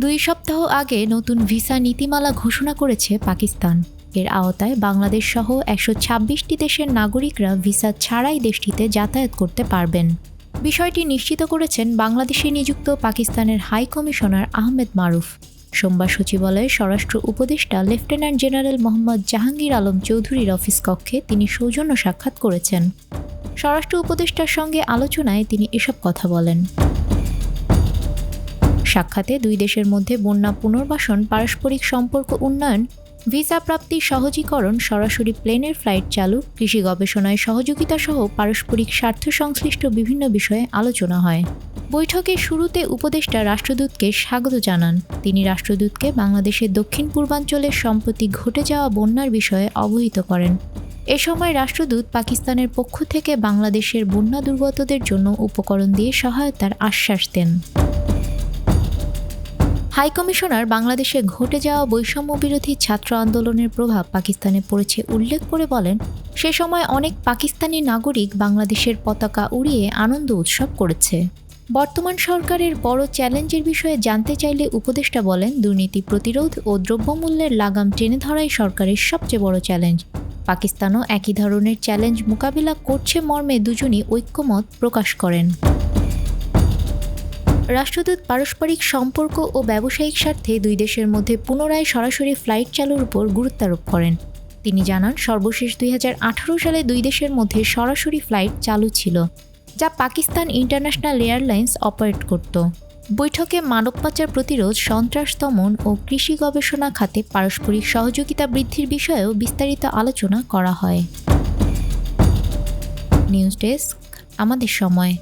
2 সপ্তাহ আগে নতুন ভিসা নীতিমালা ঘোষণা করেছে পাকিস্তান। এর আওতায় বাংলাদেশ সহ 126টি দেশের নাগরিকরা ভিসা ছাড়াই দেশটিতে যাতায়াত করতে পারবেন। বিষয়টি নিশ্চিত করেছেন বাংলাদেশে নিযুক্ত পাকিস্তানের হাই কমিশনার আহমেদ মারুফ। সোমবার সচিবালয়ে স্বরাষ্ট্র উপদেষ্টা লেফটেন্যান্ট জেনারেল মোহাম্মদ জাহাঙ্গীর আলম চৌধুরীর অফিস কক্ষে তিনি সৌজন্য সাক্ষাৎ করেছেন। স্বরাষ্ট্র উপদেষ্টার সঙ্গে আলোচনায় তিনি এসব কথা বলেন। সাক্ষাতে 2 দেশের মধ্যে বন্যা পুনর্বাসন, পারস্পরিক সম্পর্ক উন্নয়ন, ভিসা প্রাপ্তি সহজীকরণ, সরাসরি প্লেনের ফ্লাইট চালু, কৃষি গবেষণায় সহযোগিতা সহ পারস্পরিক স্বার্থ সংশ্লিষ্ট বিভিন্ন বিষয়ে আলোচনা হয়। বৈঠকের শুরুতে উপদেষ্টা রাষ্ট্রদূতকে স্বাগত জানান। তিনি রাষ্ট্রদূতকে বাংলাদেশের দক্ষিণ পূর্বাঞ্চলে সম্প্রতি ঘটে যাওয়া বন্যার বিষয়ে অবহিত করেন। এ সময় রাষ্ট্রদূত পাকিস্তানের পক্ষ থেকে বাংলাদেশের বন্যা দুর্গতদের জন্য উপকরণ দিয়ে সহায়তার আশ্বাস দেন। হাইকমিশনার বাংলাদেশে ঘটে যাওয়া বৈষম্যবিরোধী ছাত্র আন্দোলনের প্রভাব পাকিস্তানে পড়েছে উল্লেখ করে বলেন, সে সময় অনেক পাকিস্তানি নাগরিক বাংলাদেশের পতাকা উড়িয়ে আনন্দ উৎসব করেছে। বর্তমান সরকারের বড় চ্যালেঞ্জের বিষয়ে জানতে চাইলে উপদেষ্টা বলেন, দুর্নীতি প্রতিরোধ ও দ্রব্যমূল্যের লাগাম টেনে ধরাই সরকারের সবচেয়ে বড় চ্যালেঞ্জ। পাকিস্তানও একই ধরনের চ্যালেঞ্জ মোকাবিলা করছে মর্মে দুজনই ঐক্যমত প্রকাশ করেন। রাষ্ট্রদূত পারস্পরিক সম্পর্ক ও ব্যবসায়িক স্বার্থে 2 দেশের মধ্যে পুনরায় সরাসরি ফ্লাইট চালুর উপর গুরুত্বারোপ করেন। তিনি জানান, সর্বশেষ 2018 সালে 2 দেশের মধ্যে সরাসরি ফ্লাইট চালু ছিল, যা পাকিস্তান ইন্টারন্যাশনাল এয়ারলাইন্স অপারেট করত। বৈঠকে মানব পাচার প্রতিরোধ, সন্ত্রাস দমন ও কৃষি গবেষণা খাতে পারস্পরিক সহযোগিতা বৃদ্ধির বিষয়েও বিস্তারিত আলোচনা করা হয়। নিউজ ডেস্ক, আমাদের সময়।